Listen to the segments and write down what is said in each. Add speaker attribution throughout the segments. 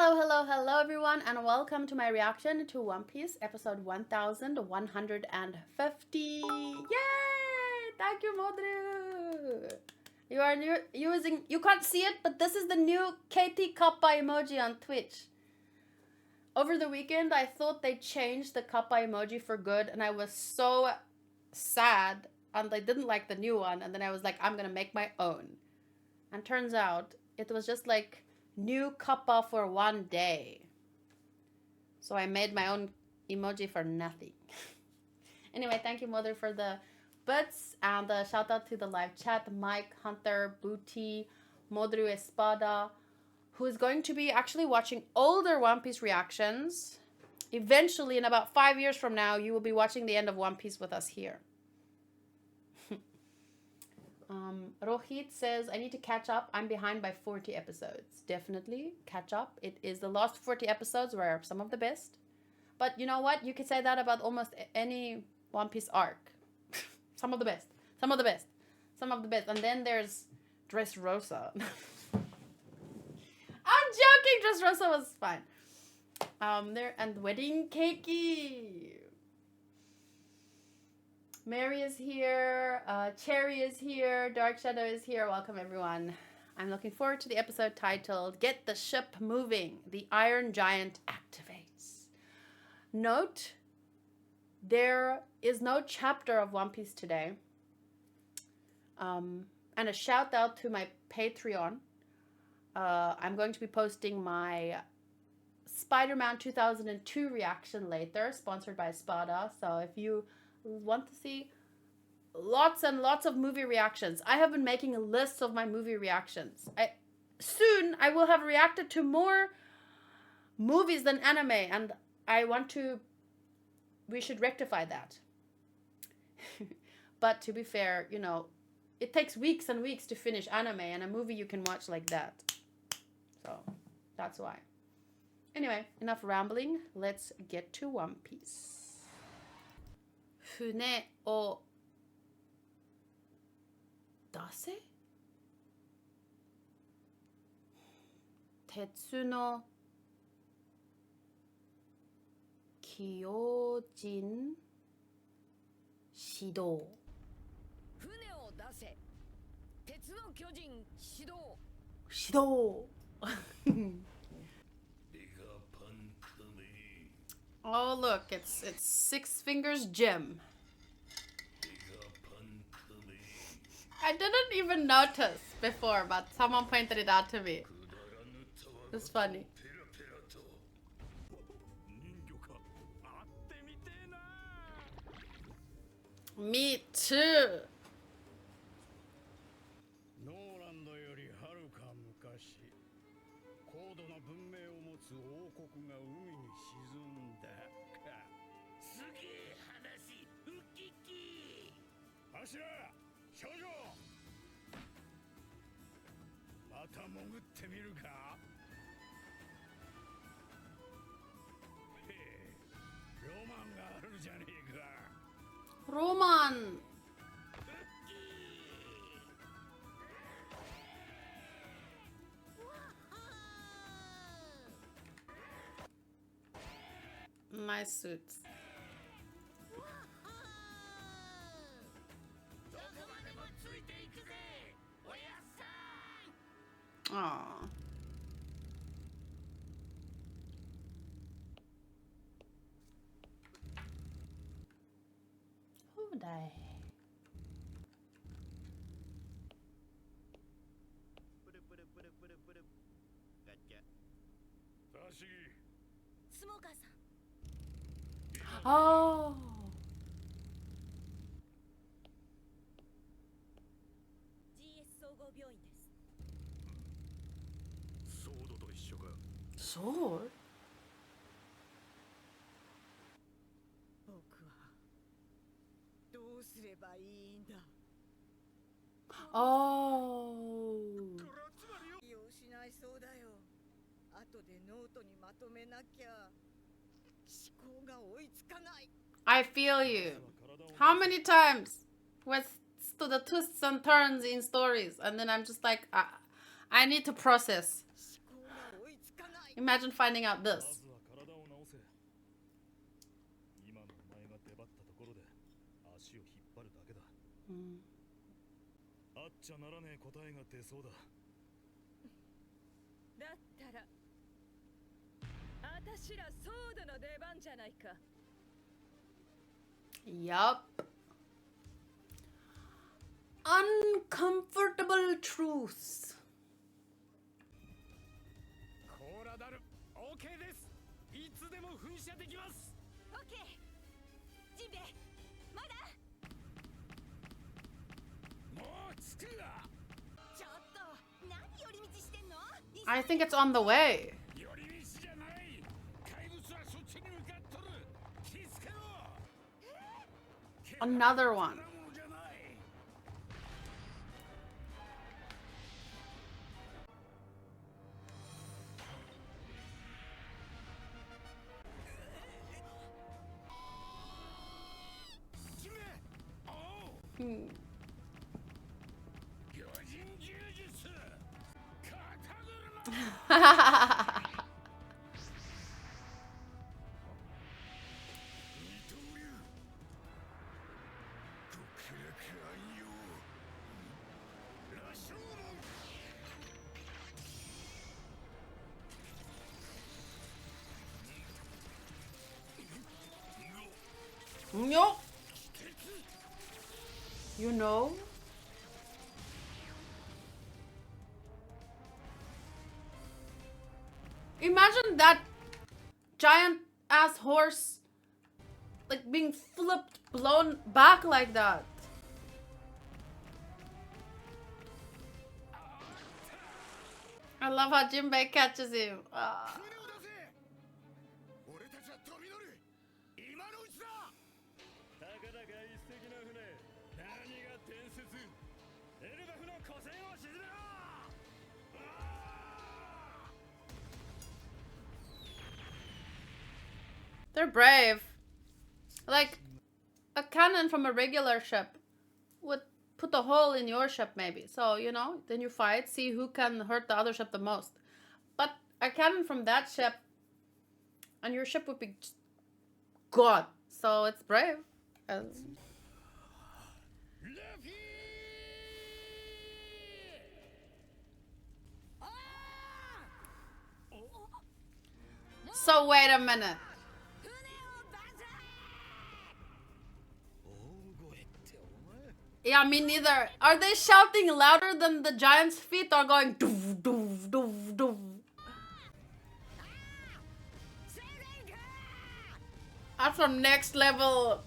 Speaker 1: Hello everyone, and welcome to my reaction to One Piece episode 1150. Yay! Thank you, Modru. You are using, you can't see it, but this is the new KT Kappa emoji on Twitch. Over the weekend, I thought they changed the Kappa emoji for good, and I was so sad, and I didn't like the new one, and then I was like, I'm gonna make my own. And turns out, it was just like new Kappa for one day. So I made my own emoji for nothing. Anyway, thank you, Mother, for the bits, and shout out to the live chat, Mike, Hunter, Booty, Modru Espada, who is going to be actually watching older One Piece reactions. Eventually, in about 5 years from now, you will be watching the end of One Piece with us here. Rohit says, I need to catch up. I'm behind by 40 episodes. Definitely catch up. It is the last 40 episodes were some of the best. But you know what? You could say that about almost any One Piece arc. Some of the best. Some of the best. Some of the best. And then there's Dressrosa. I'm joking. Dressrosa was fine. There and Wedding Cakey. Mary is here, Cherry is here, Dark Shadow is here. Welcome, everyone. I'm looking forward to the episode titled, Get the Ship Moving. The Iron Giant activates. Note, there is no chapter of One Piece today. And a shout out to my Patreon. I'm going to be posting my Spider-Man 2002 reaction later, sponsored by Espada. So if you want to see lots and lots of movie reactions, I have been making a list of my movie reactions. Soon I will have reacted to more movies than anime, and we should rectify that. But to be fair, you know, it takes weeks and weeks to finish anime, and a movie you can watch like that. So that's why. Anyway, enough rambling. Let's get to One Piece. 船を出せ鉄の器用人始動
Speaker 2: 船を出せ鉄の巨人始動
Speaker 1: 始動Oh look, it's Six Fingers Jim. I didn't even notice before, but someone pointed it out to me. It's funny. Me too. Roman. Nice suits. Aww. Who died? Oh. Sword? Oh. I feel you. How many times was the twists and turns in stories, and then I'm just like, I need to process. Imagine finding out this.
Speaker 3: まずは体を直せ。今のお前が出張ったところで足を引っ張るだけだ。あっちゃならねえ答えが出そうだ。
Speaker 2: だったら私らソードの出番じゃないか。
Speaker 1: Yup. Uncomfortable truths.
Speaker 3: コーラダル、OK です。いつでも噴射できます。
Speaker 2: オッケー。ジンベエ、まだ？
Speaker 3: もう着くな。
Speaker 2: ちょっと何寄り道してんの？
Speaker 1: I think it's on the way.
Speaker 3: 寄り道じゃない。怪物はそっちに向かっとる。気づけろ。
Speaker 1: Another one.
Speaker 3: なものじゃない。
Speaker 1: Hmm.
Speaker 3: 巨人柔術。肩車。二刀流。極楽暗陽。羅生門。
Speaker 1: Yo. You know? Imagine that giant ass horse like being flipped, blown back like that. I love how Jinbei catches him. Ah.
Speaker 3: 船を出せ。俺たちは飛び乗る。今のうちだ。たかだか一隻の船。何が伝説。エルバフの古船を沈めろ。
Speaker 1: They're brave. Like, a cannon from a regular ship would put a hole in your ship, maybe. So, you know, then you fight, see who can hurt the other ship the most. But a cannon from that ship, and your ship would be just gone. So it's brave. So wait a minute. Yeah, me neither. Are they shouting louder than the giant's feet or going doof doof doof doof? That's some next level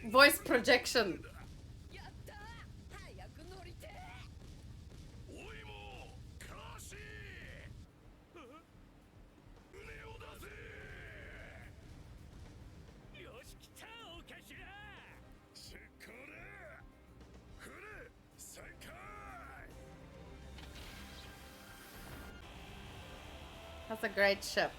Speaker 1: voice projection.
Speaker 2: やったー。早く乗りてー。
Speaker 3: おいもカシー。船を出せ。よし来たお頭。出航だ。船再開。
Speaker 1: That's a great ship.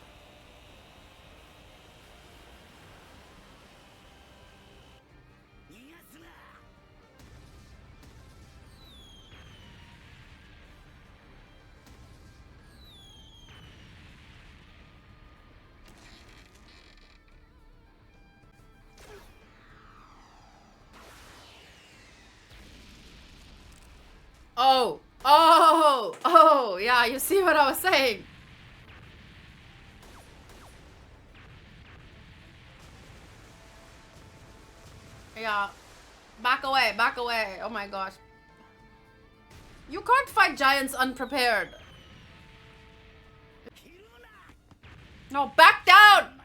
Speaker 1: Oh, yeah, you see what I was saying. Yeah, back away, oh my gosh. You can't fight giants unprepared. No, back down!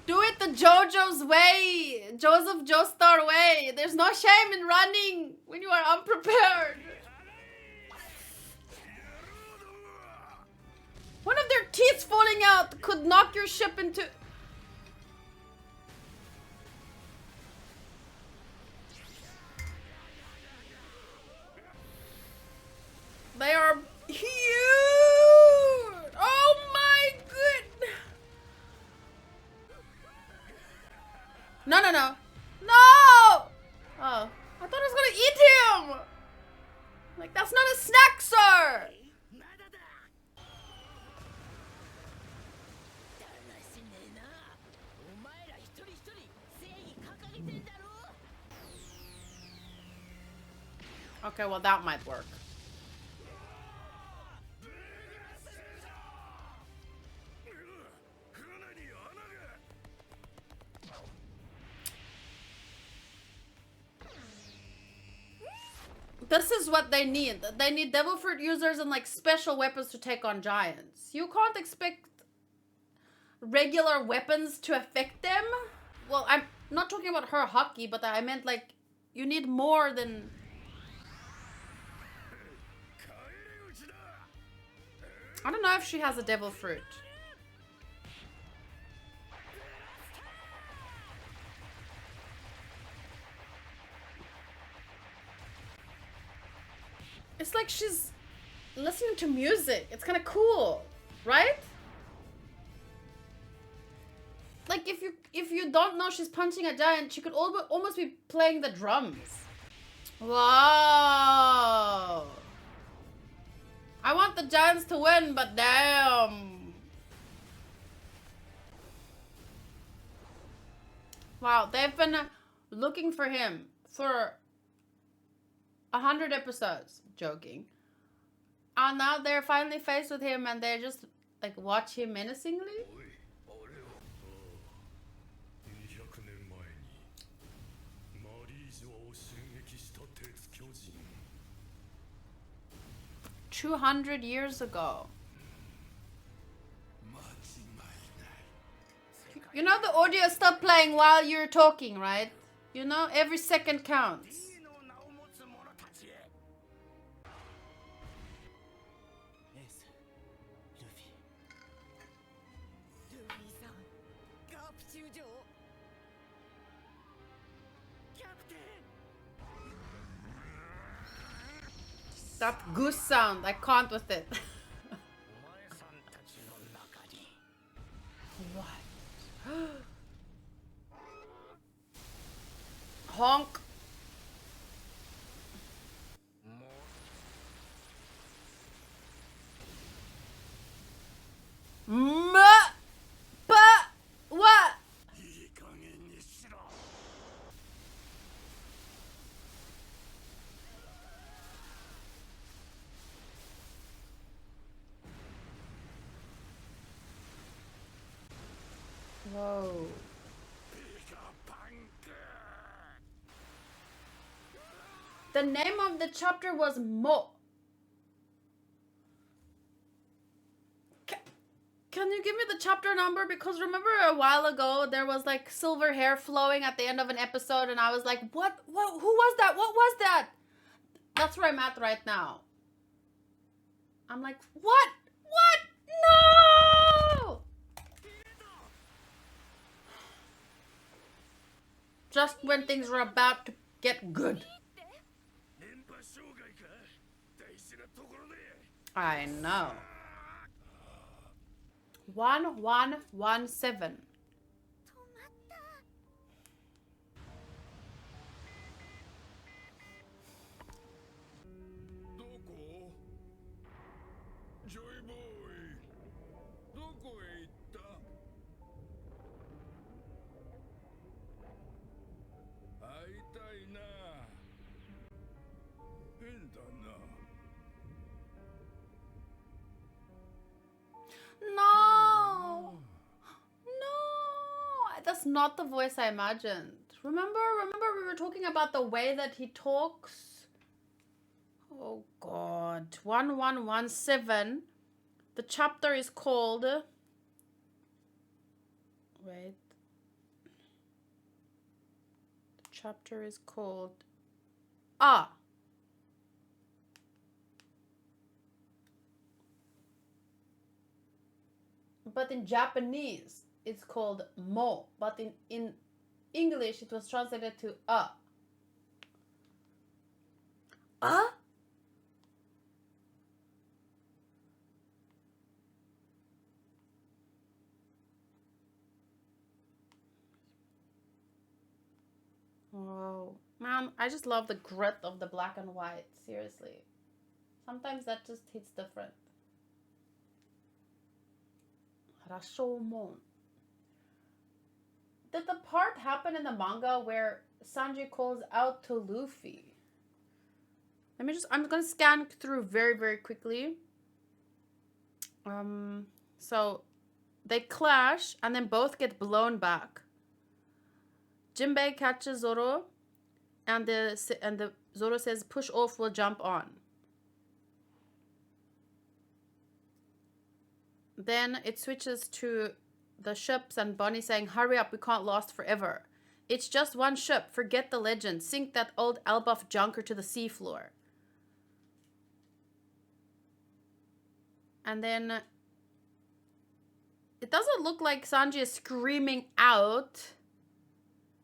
Speaker 1: Do it the JoJo's way, Joseph Joestar way. There's no shame in running when you are unprepared. One of their teeth falling out could knock your ship into... They are huge! Oh my goodness! No! No! Oh! I thought I was gonna eat him! Like, that's not a snack, sir! Okay, well that might work. This is what they need. They need devil fruit users and like special weapons to take on giants. You can't expect regular weapons to affect them. Well, I'm not talking about her hockey, but I meant like you need more than. I don't know if she has a devil fruit. It's like she's listening to music. It's kind of cool, right? Like if you don't know she's punching a giant, she could almost be playing the drums. Wow. I want the giants to win, but damn. Wow, they've been looking for him for 100 episodes. Joking. And now they're finally faced with him and they just like watch him menacingly. 200 years ago. You know the audio stopped playing while you're talking, right? You know, every second counts. That goose sound, I can't with it. What? Honk. What? Whoa. The name of the chapter was Mo. Can you give me the chapter number? Because remember a while ago there was like silver hair flowing at the end of an episode and I was like, what? Who was that? What was that? That's where I'm at right now. I'm like, what? No! Just when things were about to get good. I know. 1117. No. That's not the voice I imagined. Remember we were talking about the way that he talks? Oh god. 1117. The chapter is called... Wait. The chapter is called... But in Japanese, it's called Mo. But in English, it was translated to Wow. Man, I just love the grit of the black and white. Seriously. Sometimes that just hits different. Rashomon. Did the part happen in the manga where Sanji calls out to Luffy? I'm gonna scan through very, very quickly. So they clash and then both get blown back. Jinbei catches Zoro, and the Zoro says, "Push off, we'll jump on." Then it switches to the ships and Bonnie saying, "Hurry up, we can't last forever. It's just one ship. Forget the legend. Sink that old Elbaf junker to the seafloor." And then it doesn't look like Sanji is screaming out.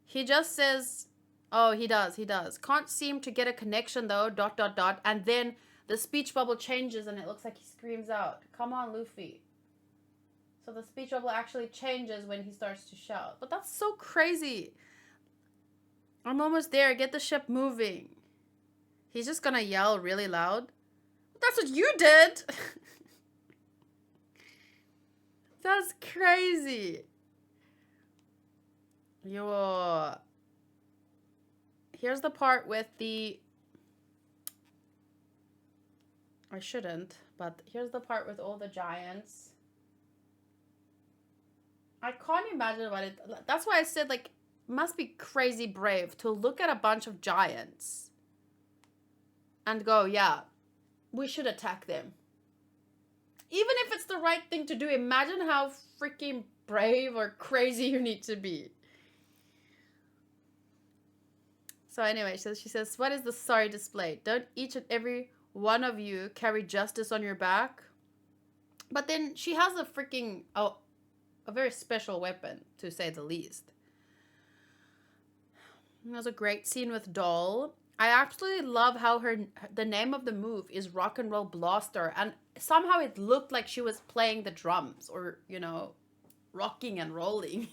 Speaker 1: He just says, oh, he does. Can't seem to get a connection though, ... And then the speech bubble changes and it looks like he screams out, "Come on, Luffy." So the speech bubble actually changes when he starts to shout. But that's so crazy. I'm almost there. Get the ship moving. He's just gonna yell really loud. That's what you did. That's crazy. Yo. Here's the part with the... I shouldn't, but here's the part with all the giants. I can't imagine what it... That's why I said, like, must be crazy brave to look at a bunch of giants and go, yeah, we should attack them. Even if it's the right thing to do, imagine how freaking brave or crazy you need to be. So anyway, so she says, "What is the sorry display? Don't each and every one of you carry justice on your back?" But then she has a freaking, a very special weapon, to say the least. There's a great scene with Doll. I absolutely love how the name of the move is Rock and Roll Blaster, and somehow it looked like she was playing the drums or, you know, rocking and rolling.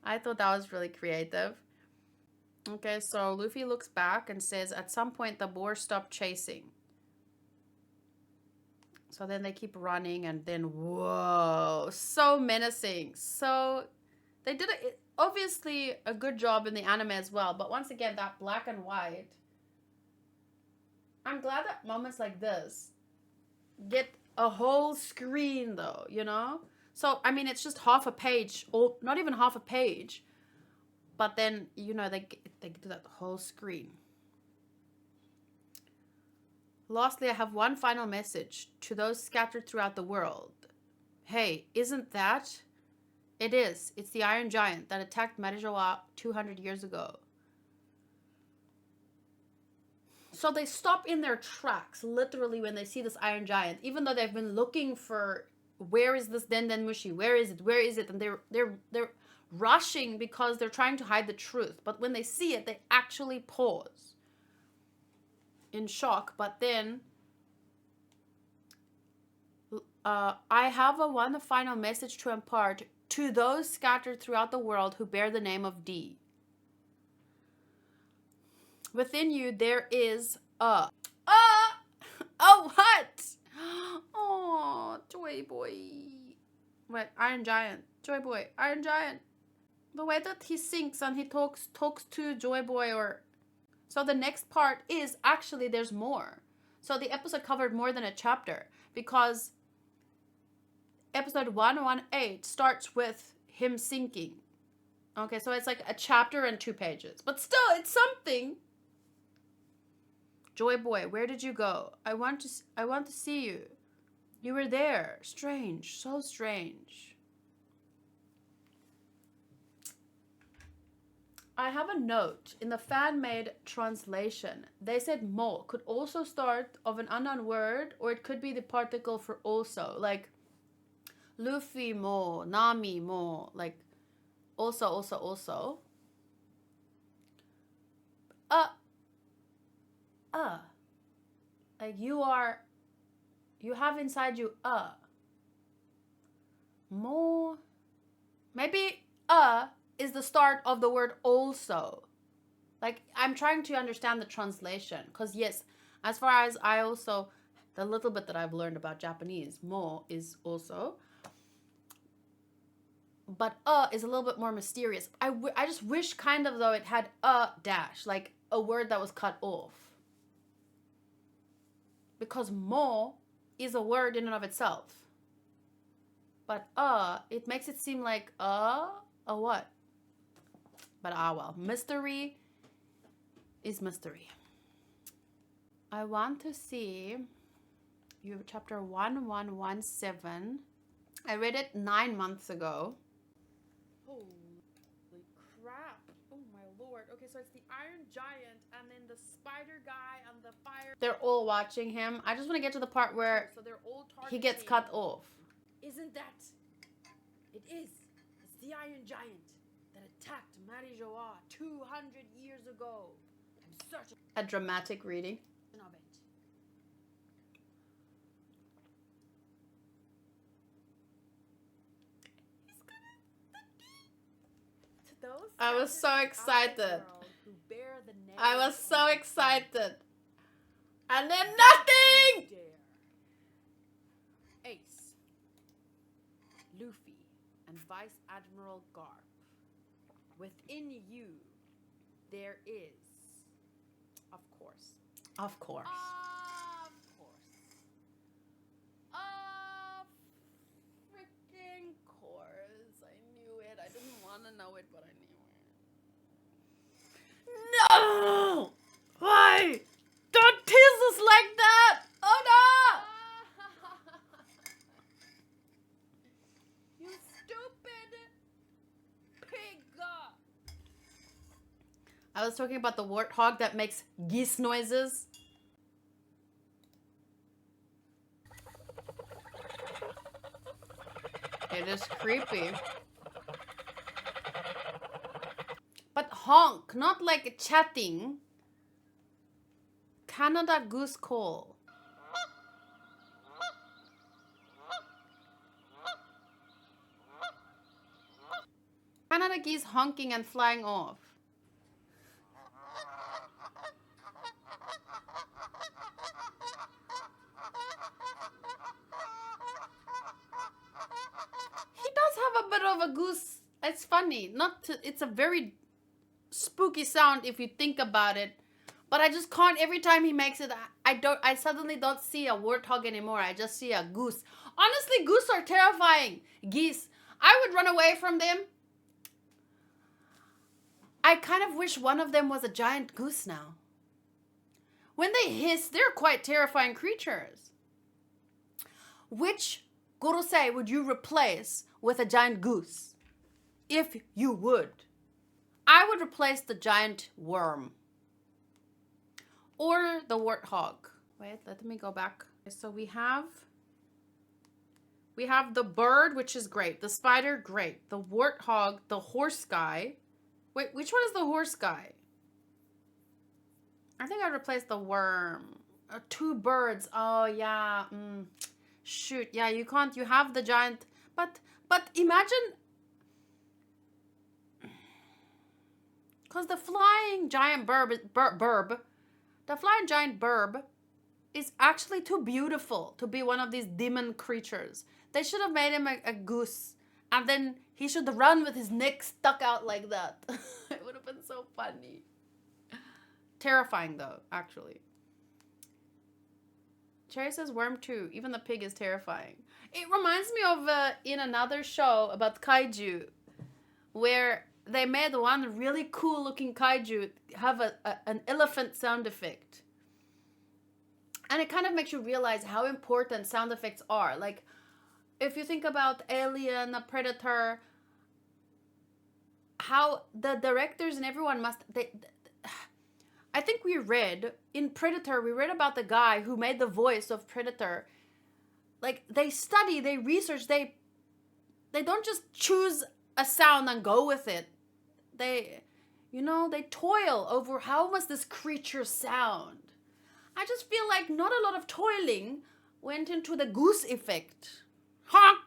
Speaker 1: I thought that was really creative. Okay, so Luffy looks back and says, "At some point the boar stopped chasing." So then they keep running and then, whoa, so menacing. So they did obviously a good job in the anime as well. But once again, that black and white. I'm glad that moments like this get a whole screen though, you know? So, I mean, it's just half a page, or not even half a page. But then, you know, they do that whole screen. Lastly, I have one final message to those scattered throughout the world. Hey, isn't that? It is. It's the Iron Giant that attacked Marijoa 200 years ago. So they stop in their tracks, literally, when they see this Iron Giant, even though they've been looking for, where is this Denden Mushi? Where is it? And they're rushing because they're trying to hide the truth. But when they see it, they actually pause in shock. But then I have one final message to impart to those scattered throughout the world who bear the name of D. Within you there is a what? Oh, Joy Boy. What? Iron Giant. Joy Boy. Iron Giant. The way that he sings and he talks to Joy Boy, or... So the next part is actually there's more. So the episode covered more than a chapter, because episode 118 starts with him sinking. Okay, so it's like a chapter and 2 pages. But still, it's something. Joy Boy, where did you go? I want to see you. You were there. Strange, so strange. I have a note in the fan-made translation. They said mo could also start of an unknown word, or it could be the particle for also. Like Luffy mo, Nami mo, like also. Like you have inside you more. Maybe is the start of the word also. Like, I'm trying to understand the translation, because yes, as far as I also, the little bit that I've learned about Japanese, mo is also, but is a little bit more mysterious. I just wish kind of though it had a dash, like a word that was cut off. because mo is a word in and of itself. But it makes it seem like a what? But well, mystery is mystery. I want to see you have chapter 1117. I read it 9 months ago. Holy crap. Oh my lord. Okay, so it's the Iron Giant and then the spider guy and the fire. They're all watching him. I just want to get to the part where
Speaker 2: So they're all
Speaker 1: he gets cut off.
Speaker 2: Isn't that? It is. It's the Iron Giant that attacked Marijoa 200 years ago. I'm certain
Speaker 1: A dramatic reading.
Speaker 2: of it. To those
Speaker 1: I was so excited.
Speaker 2: who bear the name
Speaker 1: I was so
Speaker 2: of
Speaker 1: excited. And then nothing!
Speaker 2: Dare. Ace, Luffy, and Vice Admiral Garp. Within you, there is, of course.
Speaker 1: Of course.
Speaker 2: Of course. Of freaking course. I knew it. I didn't want to know it, but I knew it.
Speaker 1: No! Why? Don't tease us like that! Oh no!
Speaker 2: You stupid pig!
Speaker 1: I was talking about the warthog that makes geese noises. It is creepy. But honk, not like chatting. Canada goose call. Canada geese honking and flying off. He does have a bit of a goose. It's funny. It's a very spooky sound if you think about it. But I just can't. Every time he makes it, I suddenly don't see a warthog anymore. I just see a goose. Honestly, goose are terrifying. Geese. I would run away from them. I kind of wish one of them was a giant goose now. When they hiss, they're quite terrifying creatures. Which gorosei would you replace with a giant goose? If you would. I would replace the giant worm. Or the warthog. Wait, let me go back. So we have the bird, which is great. The spider, great. The warthog, the horse guy. Wait, which one is the horse guy? I think I'd replace the worm. 2 birds. Oh, yeah. Shoot. Yeah, you can't. You have the giant. But imagine. Because the flying giant the flying giant burb is actually too beautiful to be one of these demon creatures. They should have made him a goose. And then he should run with his neck stuck out like that. It would have been so funny. Terrifying though, actually. Cherry says worm too. Even the pig is terrifying. It reminds me of in another show about kaiju, where they made one really cool looking kaiju have an elephant sound effect. And it kind of makes you realize how important sound effects are. Like, if you think about Alien, a Predator, how the directors and everyone I think we read in Predator, we read about the guy who made the voice of Predator. Like, they study, they research, they don't just choose a sound and go with it. They toil over how must this creature sound. I just feel like not a lot of toiling went into the goose effect. Honk!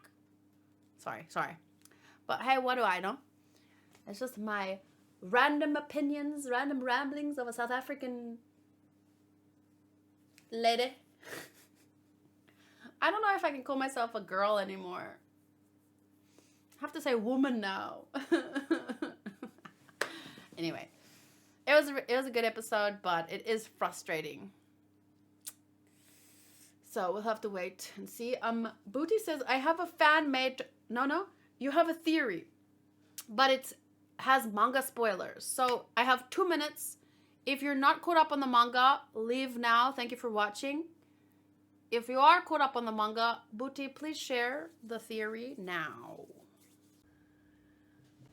Speaker 1: Sorry. But hey, what do I know? It's just my random opinions, random ramblings of a South African lady. I don't know if I can call myself a girl anymore. I have to say woman now. Anyway, it was a good episode, but it is frustrating. So we'll have to wait and see. Booty says, I have a fan-made... No, you have a theory. But it has manga spoilers. So I have 2 minutes. If you're not caught up on the manga, leave now. Thank you for watching. If you are caught up on the manga, Booty, please share the theory now.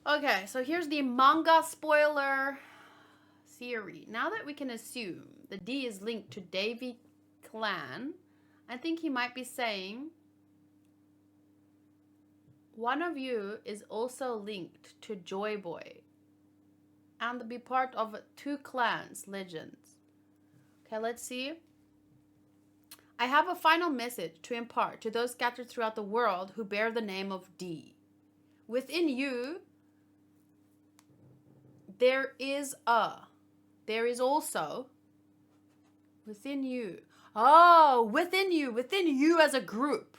Speaker 1: Okay, so here's the manga spoiler theory. Now that we can assume the D is linked to Davy Clan, I think he might be saying one of you is also linked to Joy Boy and be part of 2 clans legends. Okay, let's see. I have a final message to impart to those scattered throughout the world who bear the name of D. Within you, there is also within you. Oh, within you as a group.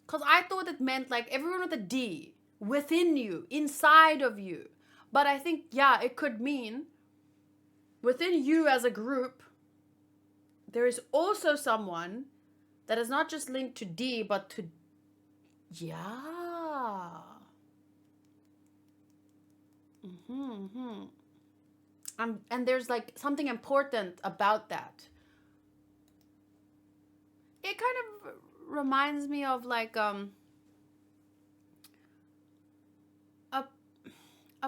Speaker 1: Because I thought it meant like everyone with a D, within you, inside of you. But I think, yeah, it could mean within you as a group, there is also someone that is not just linked to D, but to, yeah. And there's like something important about that. It kind of reminds me of like a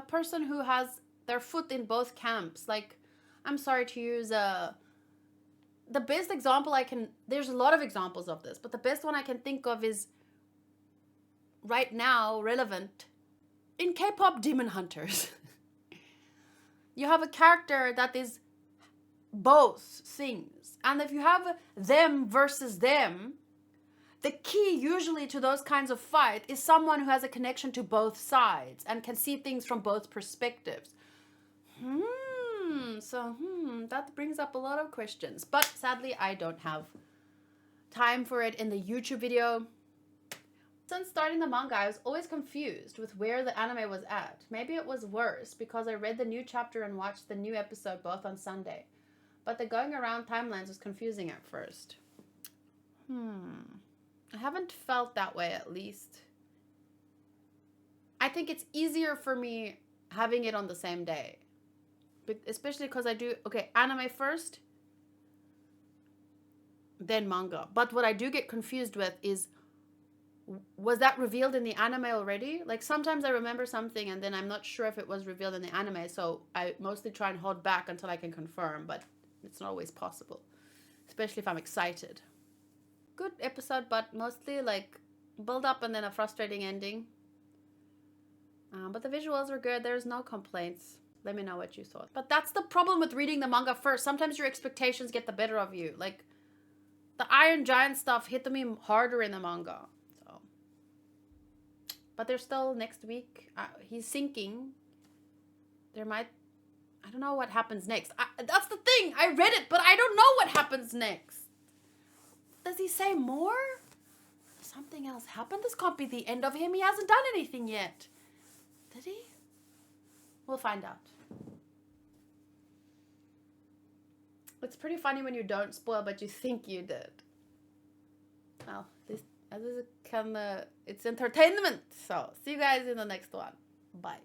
Speaker 1: person who has their foot in both camps. Like, I'm sorry to use the best example I can, there's a lot of examples of this, but the best one I can think of is right now relevant in K-pop Demon Hunters. You have a character that is both things. And if you have them versus them, the key usually to those kinds of fight is someone who has a connection to both sides and can see things from both perspectives. So that brings up a lot of questions. But sadly, I don't have time for it in the YouTube video. Since starting the manga, I was always confused with where the anime was at. Maybe it was worse because I read the new chapter and watched the new episode both on Sunday. But the going around timelines was confusing at first. I haven't felt that way, at least. I think it's easier for me having it on the same day. But especially because I do, okay, anime first, then manga. But what I do get confused with is, was that revealed in the anime already? Like sometimes I remember something and then I'm not sure if it was revealed in the anime, so I mostly try and hold back until I can confirm, but it's not always possible, especially if I'm excited. Good episode, but mostly like build up and then a frustrating ending. But the visuals were good. There's no complaints. Let me know what you thought. But that's the problem with reading the manga first. Sometimes your expectations get the better of you. Like the Iron Giant stuff hit me harder in the manga. But there's still next week. He's sinking. There might... I don't know what happens next. That's the thing. I read it, but I don't know what happens next. Does he say more? Does something else happen? This can't be the end of him. He hasn't done anything yet. Did he? We'll find out. It's pretty funny when you don't spoil, but you think you did. Well, it's entertainment. So, see you guys in the next one. Bye.